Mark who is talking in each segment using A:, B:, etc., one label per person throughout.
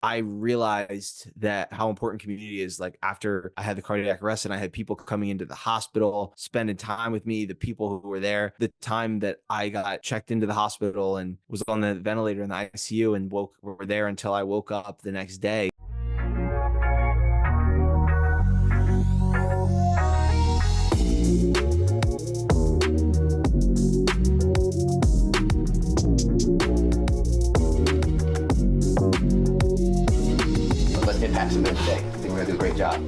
A: I realized that how important community is. Like after I had the cardiac arrest and I had people coming into the hospital, spending time with me, the people who were there, the time that I got checked into the hospital and was on the ventilator in the ICU and were there until I woke up the next day.
B: Let's impact some men today. I think we're gonna do a great job.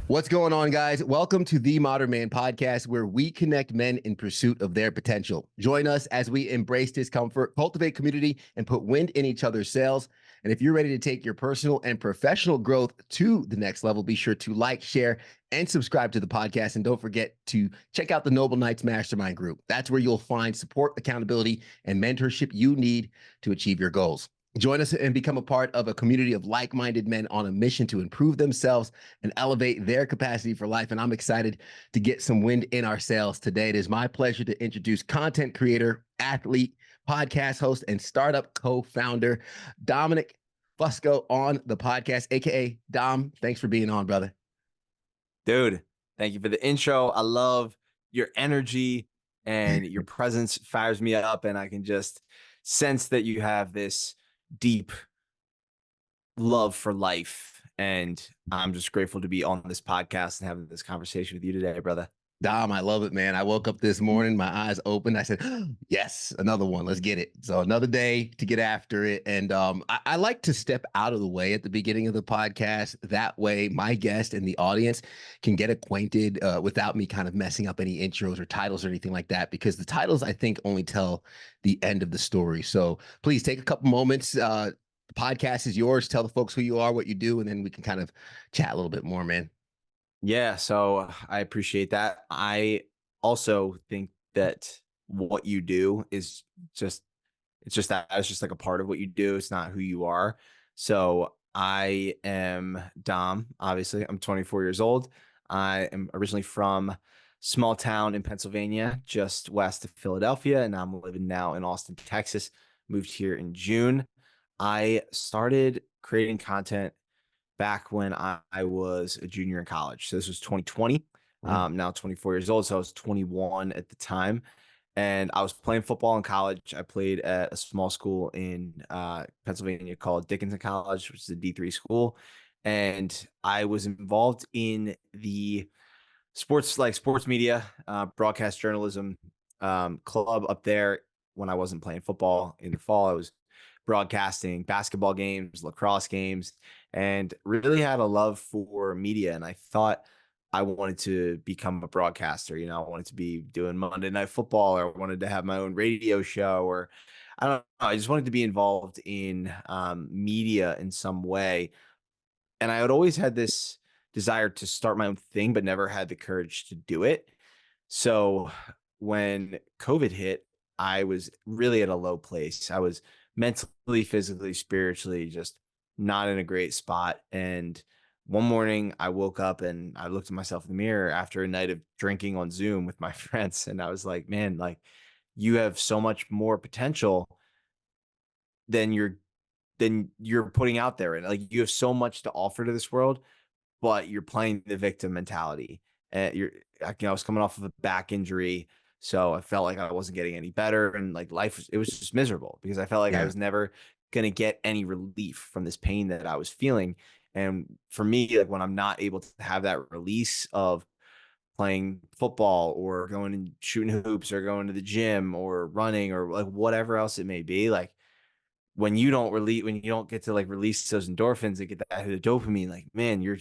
C: What's going on, guys? Welcome to the Modern Man Podcast, where we connect men in pursuit of their potential. Join us as we embrace discomfort, cultivate community, and put wind in each other's sails. And if you're ready to take your personal and professional growth to the next level, be sure to like, share, and subscribe to the podcast. And don't forget to check out the Noble Knights Mastermind Group. That's where you'll find support, accountability, and mentorship you need to achieve your goals. Join us and become a part of a community of like-minded men on a mission to improve themselves and elevate their capacity for life. And I'm excited to get some wind in our sails today. It is my pleasure to introduce content creator, athlete, podcast host, and startup co-founder, Dominic Fusco on the podcast, aka Dom. Thanks for being on, brother.
A: Dude, thank you for the intro. I love your energy and your presence fires me up, and I can just sense that you have this deep love for life. And I'm just grateful to be on this podcast and having this conversation with you today, brother.
C: Dom, I love it, man. I woke up this morning, my eyes open. I said, yes, another one. Let's get it. So another day to get after it. And I like to step out of the way at the beginning of the podcast. That way my guest and the audience can get acquainted without me kind of messing up any intros or titles or anything like that, because the titles, I think, only tell the end of the story. So please take a couple moments. The podcast is yours. Tell the folks who you are, what you do, and then we can kind of chat a little bit more, man.
A: Yeah, so I appreciate that. I also think that what you do is just it's just like a part of what you do. It's not who you are. So I am Dom, obviously. I'm 24 years old. I am originally from small town in Pennsylvania, just west of Philadelphia, and I'm living now in Austin, Texas. Moved here in June. I started creating content back when I was a junior in college. So this was 2020. Now 24 years old. So I was 21 at the time. And I was playing football in college. I played at a small school in Pennsylvania called Dickinson College, which is a D3 school. And I was involved in the sports media, broadcast journalism club up there when I wasn't playing football in the fall. I was broadcasting basketball games, lacrosse games, and really had a love for media. And I thought I wanted to become a broadcaster. You know, I wanted to be doing Monday Night Football, or wanted to have my own radio show, or I don't know. I just wanted to be involved in media in some way. And I had always had this desire to start my own thing, but never had the courage to do it. So when COVID hit, I was really at a low place. I was mentally, physically, spiritually, just not in a great spot. And one morning I woke up and I looked at myself in the mirror after a night of drinking on Zoom with my friends. And I was like, man, like you have so much more potential than you're putting out there. And like you have so much to offer to this world, but you're playing the victim mentality. And I was coming off of a back injury. So I felt like I wasn't getting any better. And like it was just miserable because I felt like I was never going to get any relief from this pain that I was feeling. And for me, like when I'm not able to have that release of playing football or going and shooting hoops or going to the gym or running or like whatever else it may be, like when you don't get to like release those endorphins and get that dopamine, like, man, you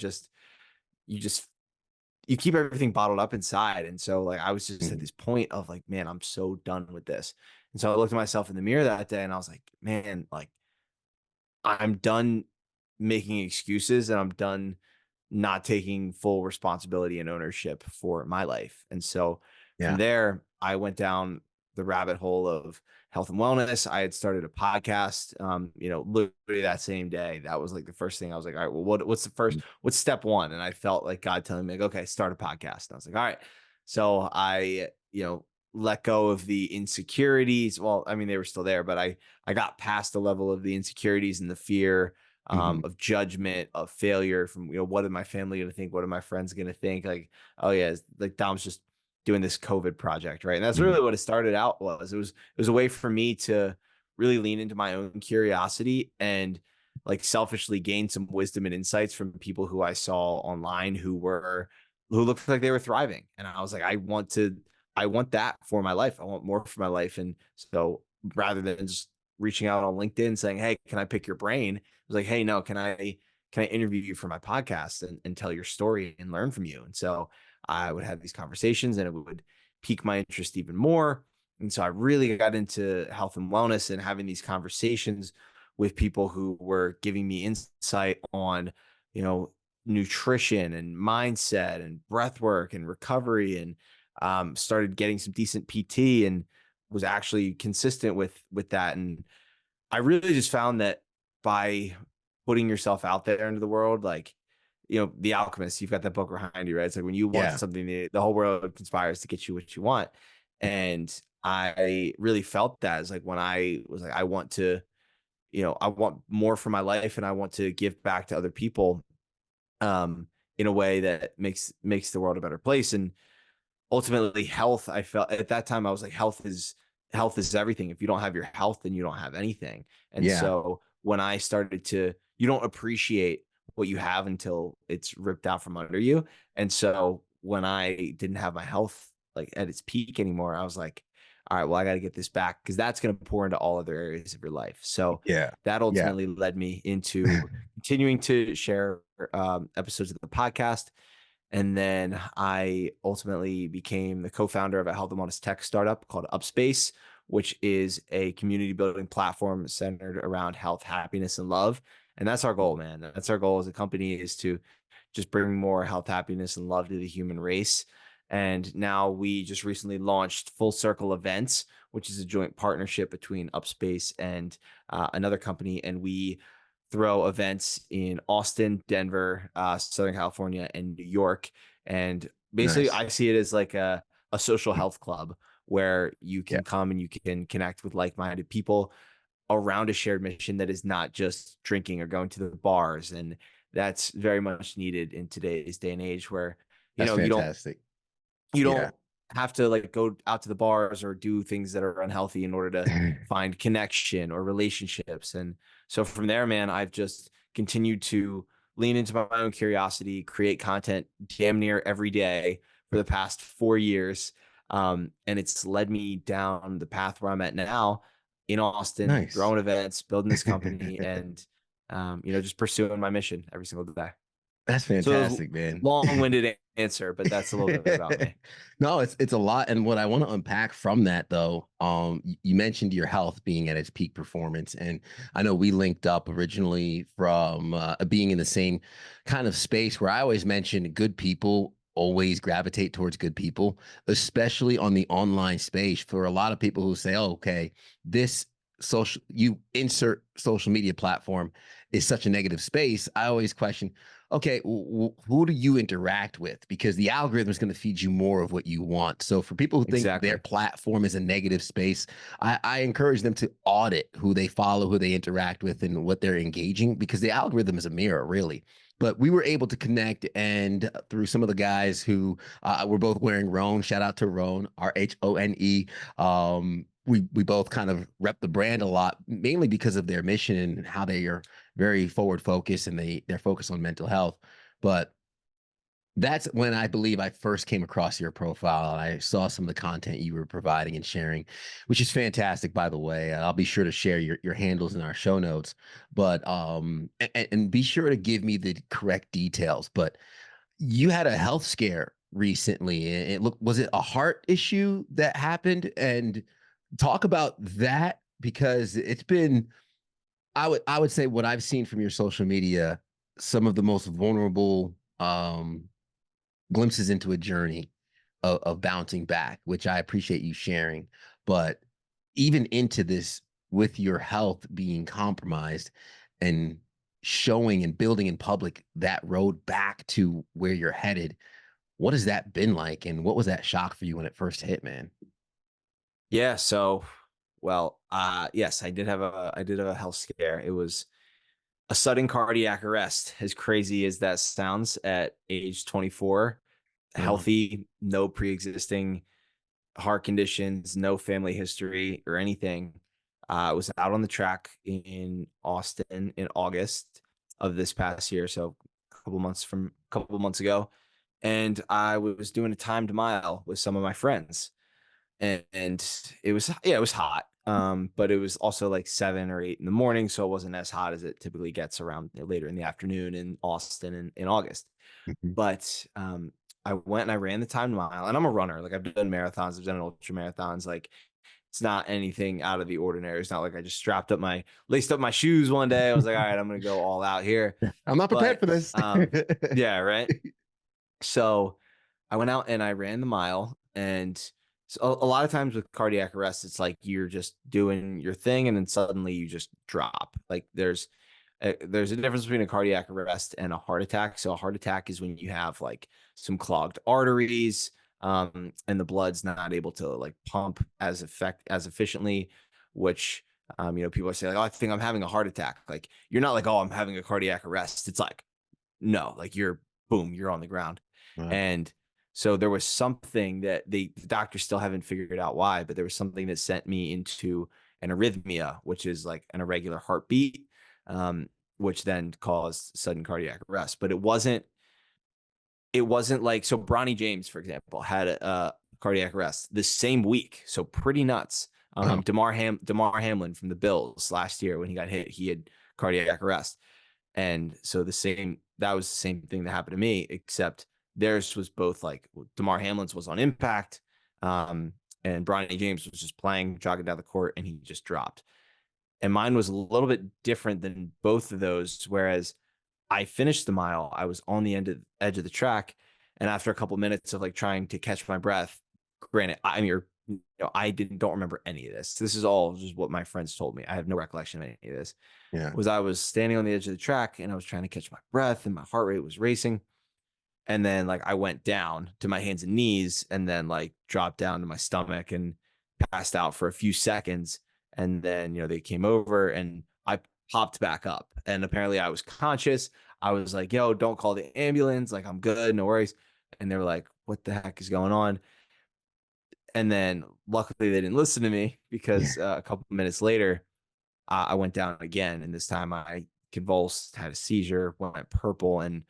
A: keep everything bottled up inside. And so like, I was just at this point of like, man, I'm so done with this. And so I looked at myself in the mirror that day and I was like, man, like I'm done making excuses and I'm done not taking full responsibility and ownership for my life. And so from there, I went down the rabbit hole of health and wellness. I had started a podcast, literally that same day. That was like the first thing I was like, all right, well, what's step one? And I felt like God telling me, like, okay, start a podcast. And I was like, all right. So I, let go of the insecurities. Well, I mean, they were still there, but I got past the level of the insecurities and the fear
C: Hmm.
A: of judgment, of failure from, what are my family going to think? What are my friends going to think? Like, oh yeah, like Dom's just doing this COVID project, right? And that's
C: Hmm.
A: really what it started out was. It was a way for me to really lean into my own curiosity and like selfishly gain some wisdom and insights from people who I saw online who looked like they were thriving. And I was like, I want that for my life. I want more for my life. And so rather than just reaching out on LinkedIn saying, hey, can I pick your brain? I was like, hey, no, can I interview you for my podcast and tell your story and learn from you? And so I would have these conversations and it would pique my interest even more. And so I really got into health and wellness and having these conversations with people who were giving me insight on, you know, nutrition and mindset and breath work and recovery, and started getting some decent PT and was actually consistent with that. And I really just found that by putting yourself out there into the world, like, The Alchemist, you've got that book behind you, right? It's like when you want
C: Yeah.
A: something, the whole world conspires to get you what you want. And I really felt that as like when I was like, I want more for my life and I want to give back to other people in a way that makes the world a better place. And ultimately health, I felt at that time I was like, health is everything. If you don't have your health, then you don't have anything. And
C: Yeah.
A: so when I started to, you don't appreciate what you have until it's ripped out from under you. And so when I didn't have my health like at its peak anymore, I was like, all right, well, I got to get this back because that's going to pour into all other areas of your life. So
C: Yeah.
A: that
C: Yeah.
A: ultimately led me into continuing to share episodes of the podcast. And then I ultimately became the co-founder of a health and wellness tech startup called Upspace, which is a community building platform centered around health, happiness, and love. And that's our goal, man. That's our goal as a company, is to just bring more health, happiness, and love to the human race. And now we just recently launched Full Circle Events, which is a joint partnership between Upspace and another company. And we throw events in Austin, Denver, Southern California, and New York. And basically,
C: Nice.
A: I see it as like a social health club where you
C: Yeah.
A: can come and you can connect with like-minded people around a shared mission that is not just drinking or going to the bars. And that's very much needed in today's day and age where,
C: That's
A: you don't
C: fantastic.
A: you
C: Yeah.
A: don't have to like go out to the bars or do things that are unhealthy in order to find connection or relationships. And so from there, man, I've just continued to lean into my own curiosity, create content damn near every day for the past 4 years. And it's led me down the path where I'm at now in Austin,
C: Nice.
A: throwing events, building this company, and just pursuing my mission every single day.
C: That's
A: So it was
C: fantastic, man.
A: long-winded answer, but that's a little bit about me.
C: No, it's a lot. And what I want to unpack from that though, you mentioned your health being at its peak performance. And I know we linked up originally from being in the same kind of space where I always mention good people always gravitate towards good people, especially on the online space. For a lot of people who say, oh, okay, this you insert social media platform is such a negative space. I always question, okay, who do you interact with? Because the algorithm is going to feed you more of what you want. So for people who think their
A: Exactly.
C: platform is a negative space, I encourage them to audit who they follow, who they interact with, and what they're engaging, because the algorithm is a mirror, really. But we were able to connect, and through some of the guys who were both wearing Roan. Shout out to Roan, RHONE. We both kind of rep the brand a lot, mainly because of their mission and how they are very forward focused, and they're focused on mental health. But that's when I believe I first came across your profile and I saw some of the content you were providing and sharing, which is fantastic, by the way. I'll be sure to share your handles in our show notes, but and be sure to give me the correct details. But you had a health scare recently. And was it a heart issue that happened? And talk about that, because it's been, I would say, what I've seen from your social media, some of the most vulnerable glimpses into a journey of bouncing back, which I appreciate you sharing. But even into this, with your health being compromised and showing and building in public that road back to where you're headed, what has that been like? And what was that shock for you when it first hit, man?
A: Yeah. Yes, I did have a health scare. It was a sudden cardiac arrest. As crazy as that sounds, at age 24,
C: Wow.
A: healthy, no pre-existing heart conditions, no family history or anything. I was out on the track in Austin in August of this past year, so a couple months ago, and I was doing a timed mile with some of my friends, and it was hot. But it was also like 7 or 8 in the morning, so it wasn't as hot as it typically gets around later in the afternoon in Austin in August.
C: Mhm.
A: But I went and I ran the timed mile, and I'm a runner. Like, I've done marathons, I've done ultra marathons. Like, it's not anything out of the ordinary. It's not like I just laced up my shoes one day. I was like, all right, I'm gonna go all out here.
C: I'm not prepared
A: But
C: for this.
A: yeah, right. So I went out and I ran the mile. And so a lot of times with cardiac arrest, it's like you're just doing your thing and then suddenly you just drop. Like, there's a difference between a cardiac arrest and a heart attack. So a heart attack is when you have like some clogged arteries, and the blood's not able to like pump as efficiently, which, people are saying like, oh, I think I'm having a heart attack. Like, you're not like, oh, I'm having a cardiac arrest. It's like, no, like, you're on the ground.
C: Wow.
A: And so there was something that the doctors still haven't figured out why, but there was something that sent me into an arrhythmia, which is like an irregular heartbeat, um, which then caused sudden cardiac arrest. But it wasn't like, so Bronny James, for example, had a cardiac arrest the same week. So pretty nuts.
C: Wow.
A: Damar Hamlin from the Bills last year, when he got hit, he had cardiac arrest. And so that was the same thing that happened to me, except theirs was both like, Damar Hamlin's was on impact, um, and Bronny James was just playing, jogging down the court, and he just dropped. And mine was a little bit different than both of those. Whereas I finished the mile, I was on the edge of the track, and after a couple minutes of like trying to catch my breath, granted, I mean, I don't remember any of this. This is all just what my friends told me. I have no recollection of any of this.
C: Yeah.
A: Was I was standing on the edge of the track and I was trying to catch my breath and my heart rate was racing. And then like I went down to my hands and knees and then like dropped down to my stomach and passed out for a few seconds. And then, they came over and I popped back up. And apparently I was conscious. I was like, yo, don't call the ambulance. Like, I'm good, no worries. And they were like, what the heck is going on? And then luckily they didn't listen to me,
C: Yeah.
A: because a couple minutes later, I went down again. And this time I convulsed, had a seizure, went purple, and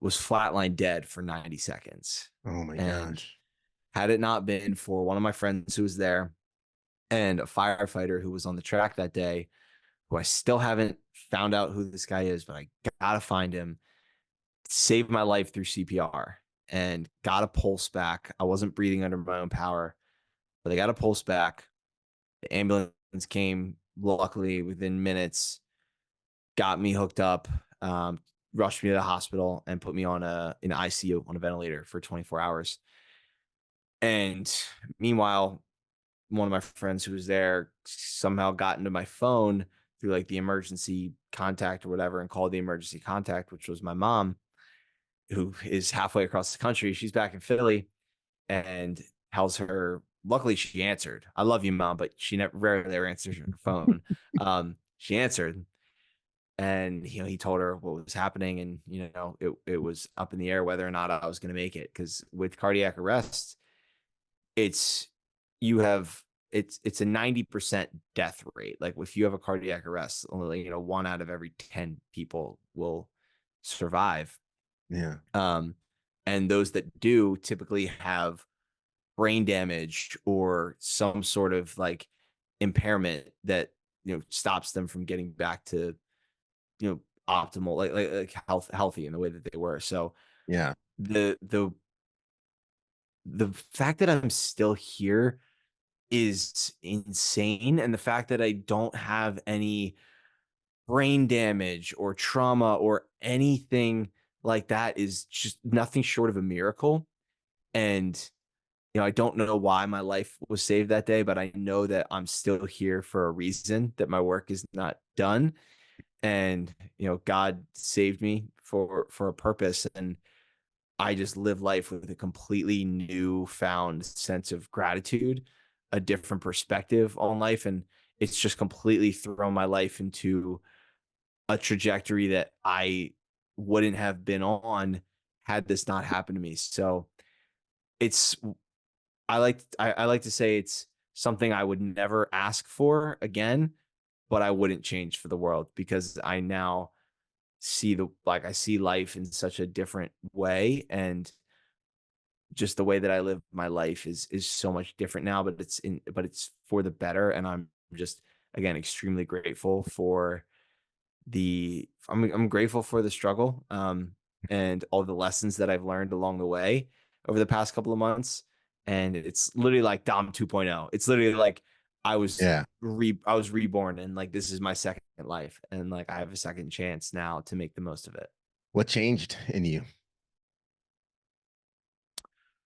A: was flatline dead for 90 seconds.
C: Oh my
A: And
C: gosh.
A: had it not been for one of my friends who was there and a firefighter who was on the track that day, who I still haven't found out who this guy is, but I gotta find him, saved my life through CPR and got a pulse back. I wasn't breathing under my own power, but they got a pulse back. The ambulance came, luckily within minutes, got me hooked up, um, rushed me to the hospital, and put me on an ICU, on a ventilator, for 24 hours. And meanwhile, one of my friends who was there somehow got into my phone through like the emergency contact or whatever, and called the emergency contact, which was my mom, who is halfway across the country. She's back in Philly, and tells her, luckily she answered. I love you, mom, but she never rarely ever answers her phone. She answered, and he told her what was happening, and it was up in the air whether or not I was going to make it, because with cardiac arrest, it's you have it's a 90% death rate. Like, if you have a cardiac arrest, only 1 out of every 10 people will survive.
C: Yeah.
A: um and those that do typically have brain damage or some sort of like impairment that stops them from getting back to optimal, like healthy in the way that they were. So
C: Yeah.
A: the fact that I'm still here is insane, and the fact that I don't have any brain damage or trauma or anything like that is just nothing short of a miracle. And I don't know why my life was saved that day, but I know that I'm still here for a reason, that my work is not done. And God saved me for a purpose, and I just live life with a completely newfound sense of gratitude. a different perspective on life, and it's just completely thrown my life into a trajectory that I wouldn't have been on had this not happened to me. So it's I like to say it's something I would never ask for again, but I wouldn't change for the world, because I now see I see life in such a different way, and just the way that I live my life is so much different now, but it's for the better. And I'm just, again, extremely grateful for I'm grateful for the struggle, and all the lessons that I've learned along the way over the past couple of months. And it's literally like Dom 2.0. It's literally like
C: Yeah.
A: I was reborn, and like this is my second life, and like I have a second chance now to make the most of it.
C: What changed in you?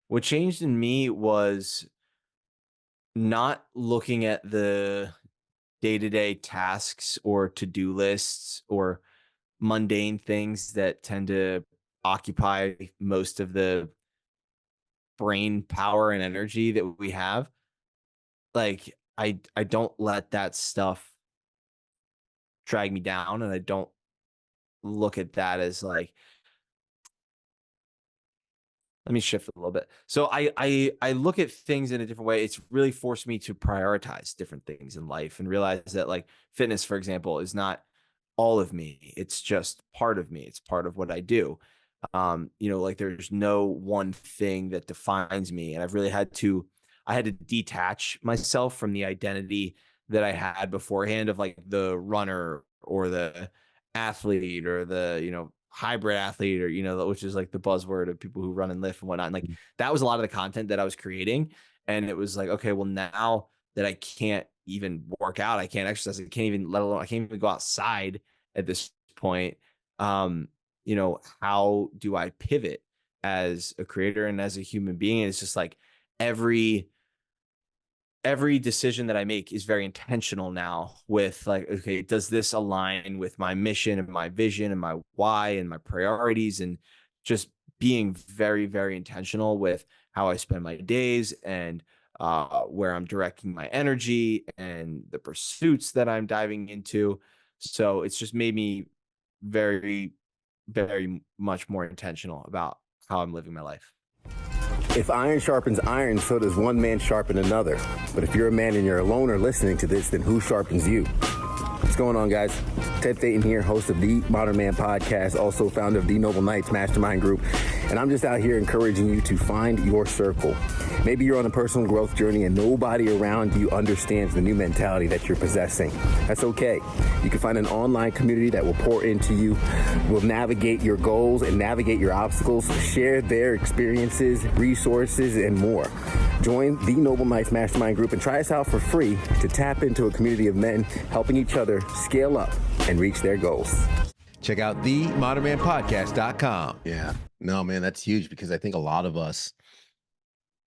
A: What changed in me was not looking at the day-to-day tasks or to-do lists or mundane things that tend to occupy most of the brain power and energy that we have. Like I don't let that stuff drag me down, and I don't look at that as like, let me shift a little bit. So I look at things in a different way. It's really forced me to prioritize different things in life and realize that, like, fitness, for example, is not all of me. It's just part of me. It's part of what I do. Like, there's no one thing that defines me. And I had to detach myself from the identity that I had beforehand of like the runner or the athlete or the, hybrid athlete, or, which is like the buzzword of people who run and lift and whatnot. And like, that was a lot of the content that I was creating. And it was like, okay, well, now that I can't even work out, I can't exercise, I can't even go outside at this point. How do I pivot as a creator and as a human being? And it's just like every decision that I make is very intentional now with like, okay, does this align with my mission and my vision and my why and my priorities? And just being very, very intentional with how I spend my days, and where I'm directing my energy and the pursuits that I'm diving into. So it's just made me very, very much more intentional about how I'm living my life.
C: If iron sharpens iron, so does one man sharpen another. But if you're a man and you're alone or listening to this, then who sharpens you? What's going on, guys? Ted Phaeton here, host of the Modern Man Podcast, also founder of the Noble Knights Mastermind Group. And I'm just out here encouraging you to find your circle. Maybe you're on a personal growth journey and nobody around you understands the new mentality that you're possessing. That's okay. You can find an online community that will pour into you, will navigate your goals and navigate your obstacles, share their experiences, resources, and more. Join the Noble Knights Mastermind Group and try us out for free to tap into a community of men helping each other scale up and reach their goals.
D: Check out themodernmanpodcast.com.
C: Yeah. No, man, that's huge, because I think a lot of us,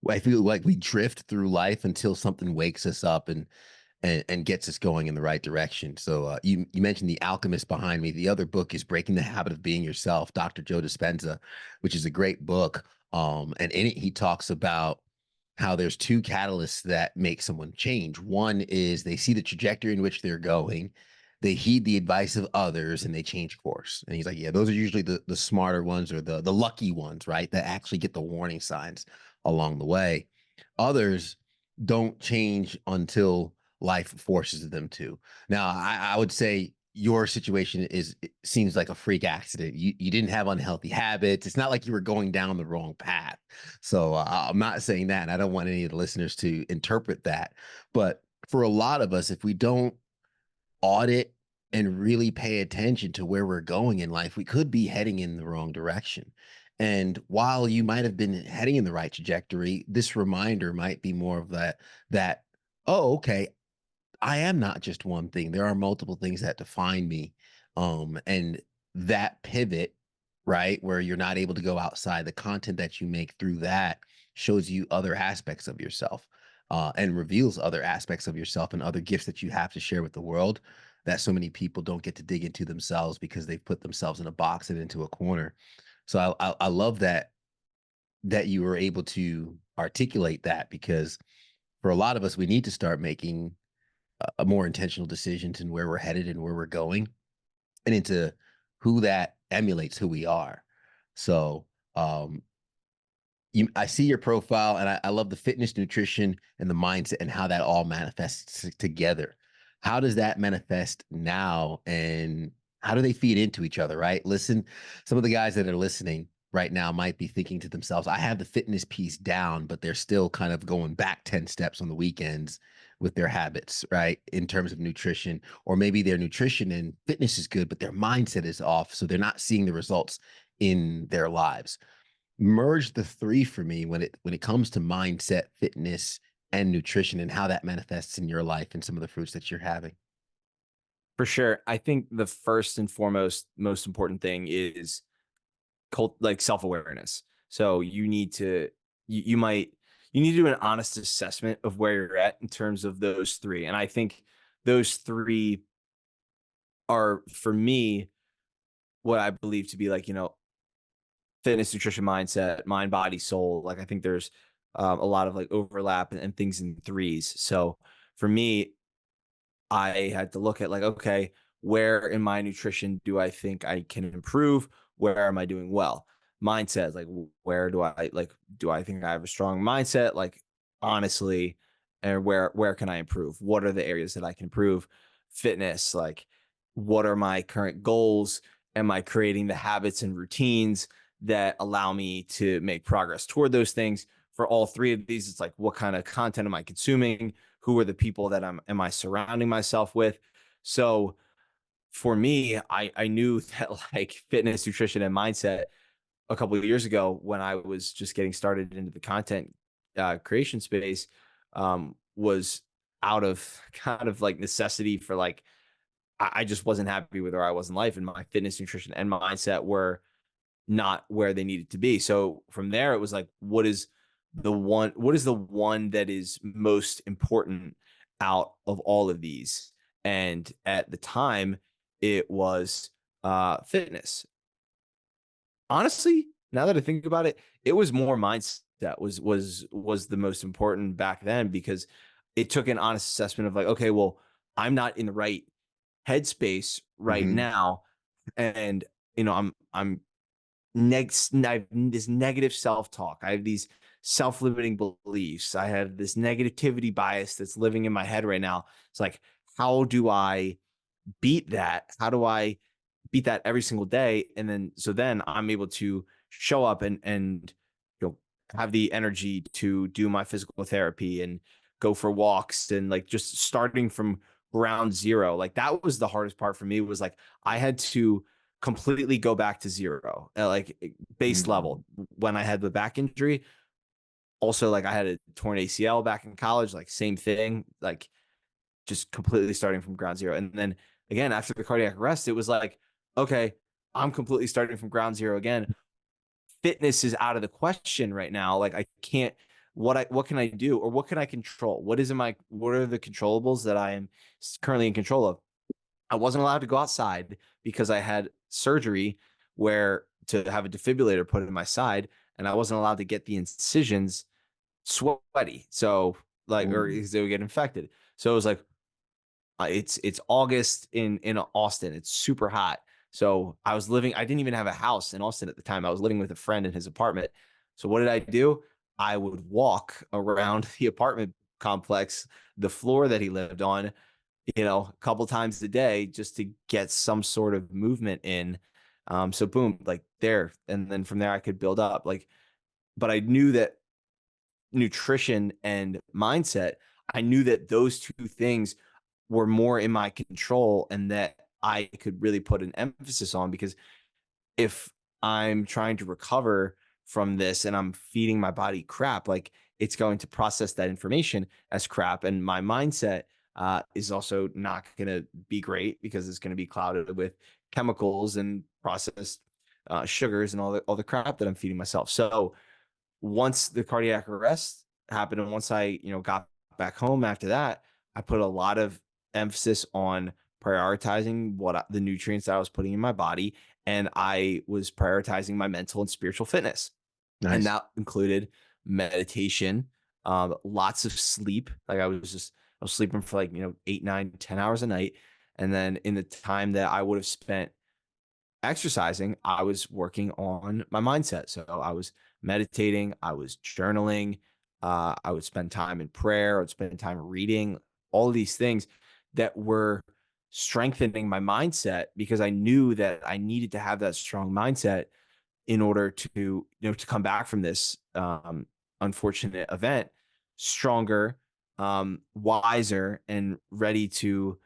C: I feel like we drift through life until something wakes us up and gets us going in the right direction. So you mentioned The Alchemist behind me. The other book is Breaking the Habit of Being Yourself, Dr. Joe Dispenza, which is a great book. And in it, he talks about how there's two catalysts that make someone change. One is they see the trajectory in which they're going, they heed the advice of others, and they change course. And he's like, yeah, those are usually the smarter ones, or the lucky ones, right? That actually get the warning signs along the way. Others don't change until life forces them to. Now, I would say your situation seems like a freak accident. You didn't have unhealthy habits. It's not like you were going down the wrong path. So I'm not saying that, and I don't want any of the listeners to interpret that. But for a lot of us, if we don't audit and really pay attention to where we're going in life, we could be heading in the wrong direction. And while you might have been heading in the right trajectory, this reminder might be more of that, oh, okay, I am not just one thing. There are multiple things that define me. And that pivot, right, where you're not able to go outside, the content that you make through that shows you other aspects of yourself, and reveals other aspects of yourself and other gifts that you have to share with the world that so many people don't get to dig into themselves because they've put themselves in a box and into a corner. So I love that you were able to articulate that, because for a lot of us, we need to start making a more intentional decisions in where we're headed and where we're going, and into who that emulates who we are. So, um, I see your profile, and I love the fitness, nutrition, and the mindset, and how that all manifests together. How does that manifest now, and how do they feed into each other? Right. Listen, some of the guys that are listening right now might be thinking to themselves, "I have the fitness piece down, but they're still kind of going back 10 steps on the weekends with their habits, right? In terms of nutrition, or maybe their nutrition and fitness is good, but their mindset is off, so they're not seeing the results in their lives." Merge the three for me when it comes to mindset, fitness, and nutrition, and how that manifests in your life and some of the fruits that you're having.
A: For sure. I think the first and foremost, most important thing is like self-awareness. So you might you need to do an honest assessment of where you're at in terms of those three. And I think those three are, for me, what I believe to be like, fitness, nutrition, mindset, mind, body, soul. Like I think there's a lot of like overlap and things in threes. So for me, I had to look at like, okay, where in my nutrition do I think I can improve? Where am I doing well? Mindset, like where do I think I have a strong mindset? Like honestly, and where can I improve? What are the areas that I can improve? Fitness, like what are my current goals? Am I creating the habits and routines that allow me to make progress toward those things? For all three of these, it's like what kind of content am I consuming? Who are the people that am I surrounding myself with? So for me, I knew that like fitness, nutrition, and mindset a couple of years ago when I was just getting started into the content creation space, was out of kind of like necessity for like I just wasn't happy with where I was in life, and my fitness, nutrition, and mindset were not where they needed to be. So from there, it was like, what is the one that is most important out of all of these? And at the time, it was fitness. Honestly, now that I think about it, it was more mindset was the most important back then, because it took an honest assessment of like, okay, well, I'm not in the right headspace right
C: Mhm.
A: now, and I'm next I have this negative self-talk. I have these self-limiting beliefs. I have this negativity bias that's living in my head right now. It's like, how do I beat that? How do I beat that every single day? And then I'm able to show up and have the energy to do my physical therapy and go for walks, and like just starting from ground zero. Like that was the hardest part for me, was like I had to completely go back to zero, base
C: Mhm.
A: level, when I had the back injury. Also, like I had a torn ACL back in college, like same thing, like just completely starting from ground zero. And then again, after the cardiac arrest, it was like, okay, I'm completely starting from ground zero again. Fitness is out of the question right now. Like I can't, what can I do, or what can I control? What are the controllables that I am currently in control of? I wasn't allowed to go outside because I had surgery where to have a defibrillator put in my side, and I wasn't allowed to get the incisions sweaty. So like, or
C: Ooh.
A: because they would get infected. So it was like, it's August in Austin. It's super hot. So I didn't even have a house in Austin at the time. I was living with a friend in his apartment. So what did I do? I would walk around the apartment complex, the floor that he lived on, a couple times a day, just to get some sort of movement in. So boom, like there. And then from there I could build up. But I knew that nutrition and mindset, I knew that those two things were more in my control, and that I could really put an emphasis on, because if I'm trying to recover from this and I'm feeding my body crap, like it's going to process that information as crap. And my mindset is also not going to be great, because it's going to be clouded with chemicals and processed sugars and all the crap that I'm feeding myself. So once the cardiac arrest happened, and once I, got back home after that, I put a lot of emphasis on prioritizing the nutrients that I was putting in my body, and I was prioritizing my mental and spiritual fitness. And
C: Nice.
A: that included meditation, lots of sleep. Like I was sleeping for like, 8, 9, 10 hours a night. And then in the time that I would have spent exercising, I was working on my mindset. So I was meditating, I was journaling, I would spend time in prayer, I would spend time reading, all of these things that were strengthening my mindset because I knew that I needed to have that strong mindset in order to come back from this unfortunate event stronger, wiser, and ready to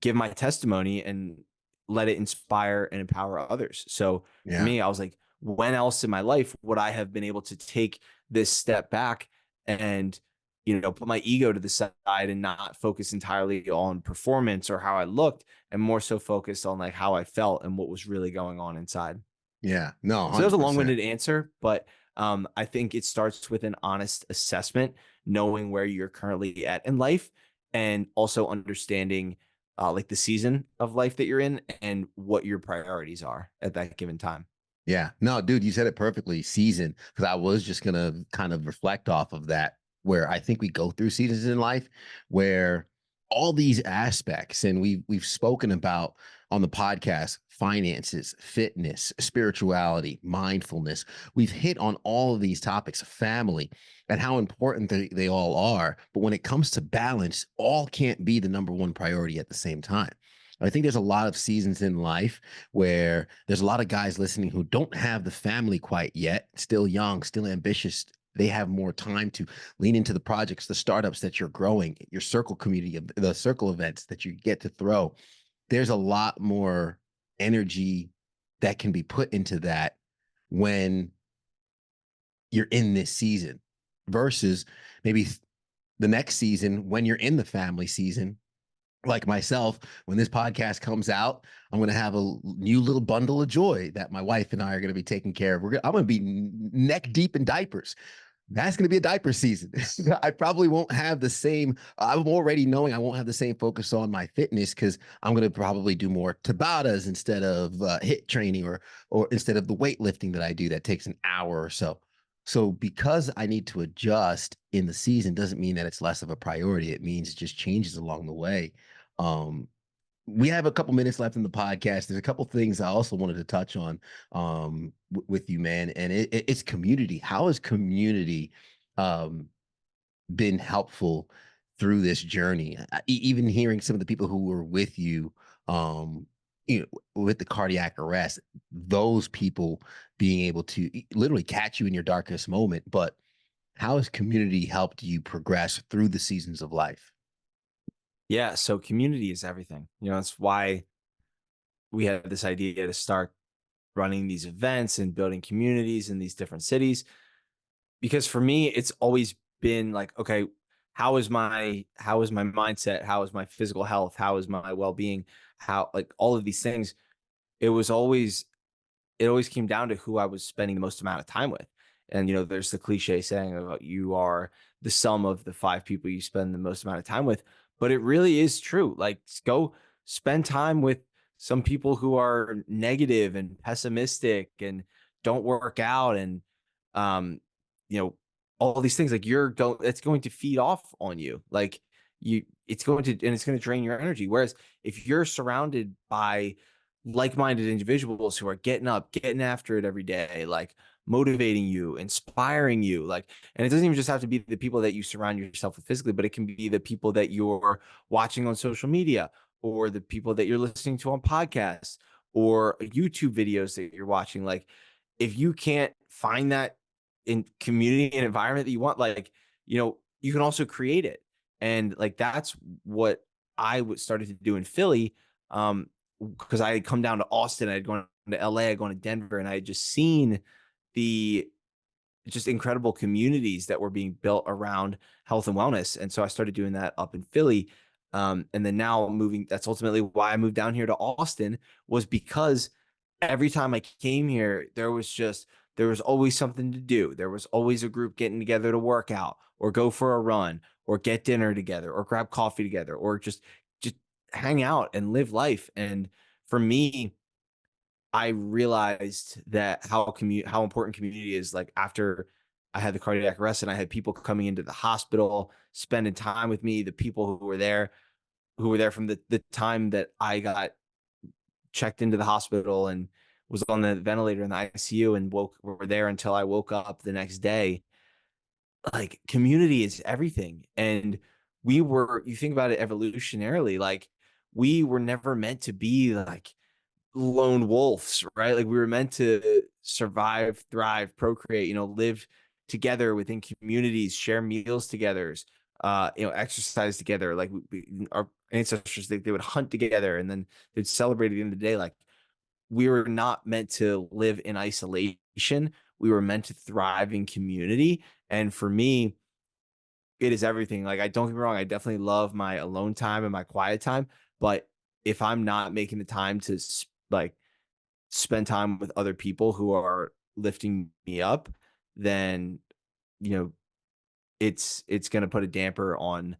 A: give my testimony and let it inspire and empower others. So for
C: Yeah.
A: me, I was like, when else in my life would I have been able to take this step back and, put my ego to the side and not focus entirely on performance or how I looked, and more so focused on like how I felt and what was really going on inside.
C: Yeah. No,
A: So that was a
C: 100%.
A: long-winded answer, but I think it starts with an honest assessment, knowing where you're currently at in life, and also understanding like the season of life that you're in and what your priorities are at that given time.
C: Yeah. No, dude, you said it perfectly. Season. Because I was just gonna kind of reflect off of that, where I think we go through seasons in life where all these aspects, and we've spoken about on the podcast, finances, fitness, spirituality, mindfulness. We've hit on all of these topics, family, and how important they all are. But when it comes to balance, all can't be the number one priority at the same time. I think there's a lot of seasons in life where there's a lot of guys listening who don't have the family quite yet, still young, still ambitious. They have more time to lean into the projects, the startups that you're growing, your circle community, of the circle events that you get to throw. There's a lot more energy that can be put into that when you're in this season versus maybe the next season when you're in the family season like myself, when this podcast comes out, I'm going to have a new little bundle of joy that my wife and I are going to be taking care of. I'm going to be neck deep in diapers. That's going to be a diaper season. I probably won't have the same. I'm already knowing I won't have the same focus on my fitness because I'm going to probably do more Tabatas instead of HIIT training or instead of the weightlifting that I do that takes an hour or so. So because I need to adjust in the season doesn't mean that it's less of a priority. It means it just changes along the way. Um, we have a couple minutes left in the podcast. There's a couple things I also wanted to touch on with you, man, and it's community. How has community um, been helpful through this journey? Even hearing some of the people who were with you, um, with the cardiac arrest, those people being able to literally catch you in your darkest moment. But how has community helped you progress through the seasons of life?
A: Yeah. So community is everything. That's why we had this idea to start running these events and building communities in these different cities. Because for me, it's always been like, okay, how is my mindset? How is my physical health? How is my well-being? How, like, all of these things, it was always it always came down to who I was spending the most amount of time with. And there's the cliche saying about you are the sum of the 5 people you spend the most amount of time with, but it really is true. Like, go spend time with some people who are negative and pessimistic and don't work out, and um you know all these things, like, it's going to feed off on you. Like, it's going to drain your energy. Whereas if you're surrounded by like-minded individuals who are getting up, getting after it every day, like motivating you, inspiring you, like, and it doesn't even just have to be the people that you surround yourself with physically, but it can be the people that you're watching on social media, or the people that you're listening to on podcasts, or YouTube videos that you're watching. Like, if you can't find that in community and environment that you want, like, you can also create it. And like, that's what started to do in Philly. Because I had come down to Austin, I had gone to LA, I'd gone to Denver, and I had just seen the just incredible communities that were being built around health and wellness. And so I started doing that up in Philly. And then now moving, that's ultimately why I moved down here to Austin, was because every time I came here, there was always something to do. There was always a group getting together to work out or go for a run or get dinner together or grab coffee together or just hang out and live life. And for me, I realized that how important community is, like, after I had the cardiac arrest and I had people coming into the hospital, spending time with me, the people who were there from the time that I got checked into the hospital and was on the ventilator in the ICU and were there until I woke up the next day. Like, community is everything. And you think about it evolutionarily, like, we were never meant to be like lone wolves, right? Like, we were meant to survive, thrive, procreate, live together within communities, share meals together, exercise together. Like, our ancestors, they would hunt together and then they'd celebrate at the end of the day. Like, we were not meant to live in isolation. We were meant to thrive in community. And for me, it is everything. Like, I don't get me wrong, I definitely love my alone time and my quiet time. But if I'm not making the time to like spend time with other people who are lifting me up, then you know it's going to put a damper on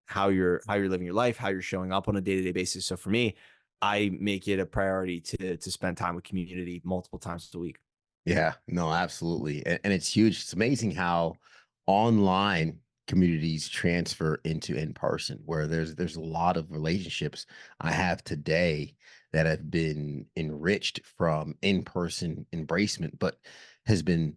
A: how you're living your life, how you're showing up on a day-to-day basis. So for me, I make it a priority to spend time with community multiple times a week.
C: Yeah, no, absolutely. And it's huge. It's amazing how online communities transfer into in person, where there's a lot of relationships I have today that have been enriched from in-person embracement, but has been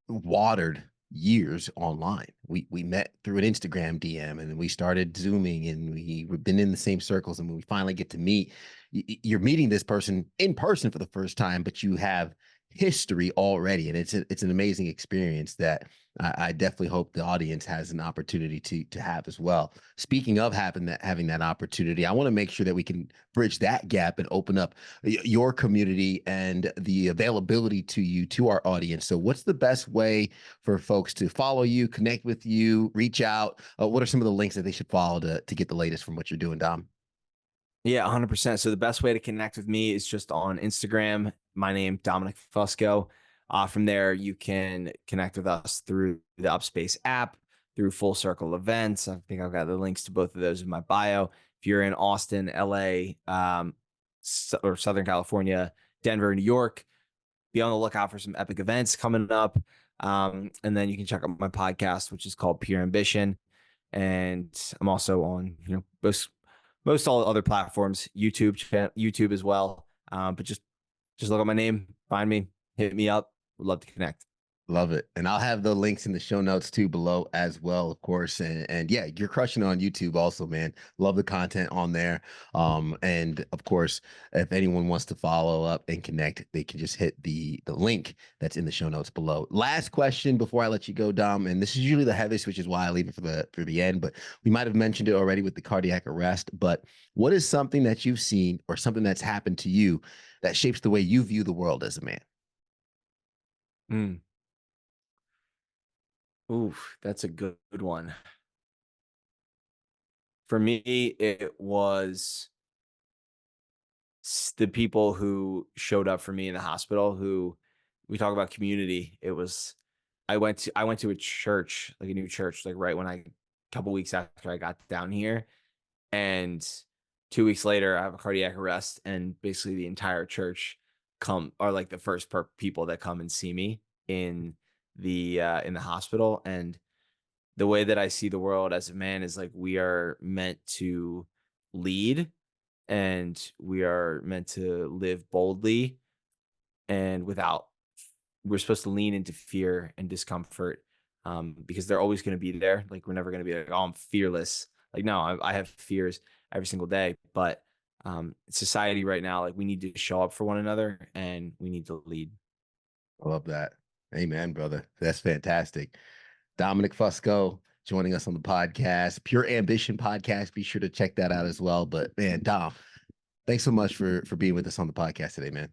C: watered years online. We met through an Instagram DM and then we started Zooming and we've been in the same circles. And when we finally get to meet, you're meeting this person in person for the first time, but you have history already, and it's an amazing experience that I definitely hope the audience has an opportunity to have as well. Speaking of having that opportunity, I want to make sure that we can bridge that gap and open up your community and the availability to you to our audience. So, what's the best way for folks to follow you, connect with you, reach out? What are some of the links that they should follow to get the latest from what you're doing, Dom?
A: Yeah, 100%. So the best way to connect with me is just on Instagram. My name, Dominic Fusco. From there, you can connect with us through the Upspace app, through Full Circle events. I think I've got the links to both of those in my bio. If you're in Austin, LA, or Southern California, Denver, New York, be on the lookout for some epic events coming up. And then you can check out my podcast, which is called Pure Ambition. And I'm also on, most all other platforms, YouTube as well. But just look up my name, find me, hit me up. Would love to connect.
C: Love it. And I'll have the links in the show notes too below as well, of course. And yeah, you're crushing on YouTube also, man. Love the content on there. And of course, if anyone wants to follow up and connect, they can just hit the link that's in the show notes below. Last question before I let you go, Dom. And this is usually the heaviest, which is why I leave it for the end, but we might have mentioned it already with the cardiac arrest. But what is something that you've seen or something that's happened to you that shapes the way you view the world as a man?
A: Mm. Oof, that's a good one. For me, it was the people who showed up for me in the hospital. Who we talk about community. It was I went to a church, like a new church, like right when couple weeks after I got down here, and 2 weeks later I have a cardiac arrest, and basically the entire church come are like the first people that come and see me in the hospital. And the way that I see the world as a man is like, we are meant to lead, and we are meant to live boldly and without we're supposed to lean into fear and discomfort, because they're always going to be there. Like, we're never going to be like, oh, I'm fearless. Like, no, I have fears every single day. But society right now, like, we need to show up for one another and we need to lead.
C: I love that. Amen, brother. That's fantastic. Dominic Fusco joining us on the podcast, Pure Ambition podcast. Be sure to check that out as well. But man, Dom, thanks so much for being with us on the podcast today, man.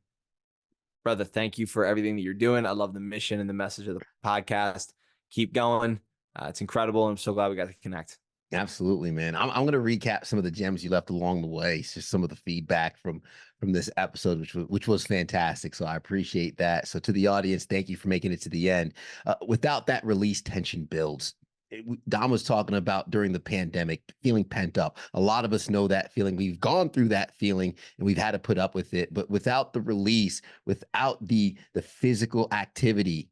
A: Brother, thank you for everything that you're doing. I love the mission and the message of the podcast. Keep going. It's incredible. I'm so glad we got to connect.
C: Absolutely, man. I'm going to recap some of the gems you left along the way. It's just some of the feedback from this episode, which was fantastic. So I appreciate that. So to the audience, thank you for making it to the end. Without that release, tension builds. Dom was talking about during the pandemic, feeling pent up. A lot of us know that feeling. We've gone through that feeling and we've had to put up with it. But without the release, without the physical activity,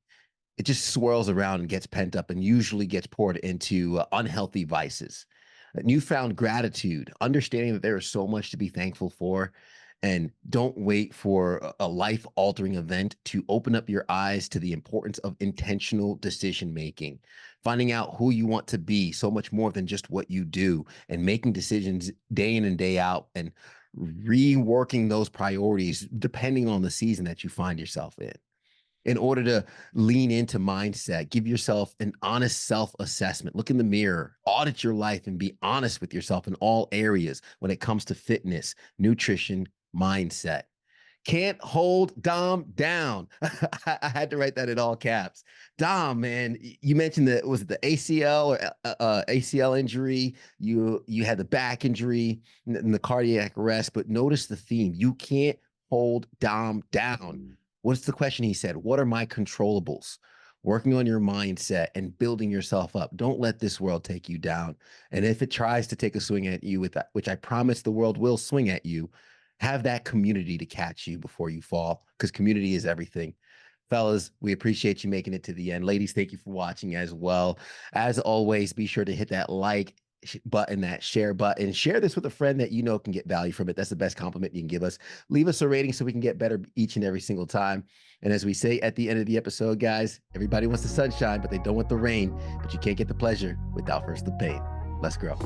C: it just swirls around and gets pent up and usually gets poured into unhealthy vices. Newfound gratitude, understanding that there is so much to be thankful for, and don't wait for a life altering event to open up your eyes to the importance of intentional decision making, finding out who you want to be so much more than just what you do, and making decisions day in and day out, and reworking those priorities depending on the season that you find yourself in order to lean into mindset. Give yourself an honest self-assessment. Look in the mirror, audit your life, and be honest with yourself in all areas when it comes to fitness, nutrition, mindset. Can't hold Dom down. I had to write that in all caps. Dom, man, you mentioned that, was it the ACL or ACL injury? You had the back injury and the cardiac arrest, but notice the theme. You can't hold Dom down. What's the question he said? What are my controllables? Working on your mindset and building yourself up. Don't let this world take you down. And if it tries to take a swing at you with that, which I promise the world will swing at you, have that community to catch you before you fall, because community is everything. Fellas, we appreciate you making it to the end. Ladies, thank you for watching as well. As always, be sure to hit that like button, that share button. Share this with a friend that you know can get value from it. That's the best compliment you can give us. Leave us a rating so we can get better each and every single time. And as we say at the end of the episode, guys, everybody wants the sunshine, but they don't want the rain. But you can't get the pleasure without first the pain. Let's grow.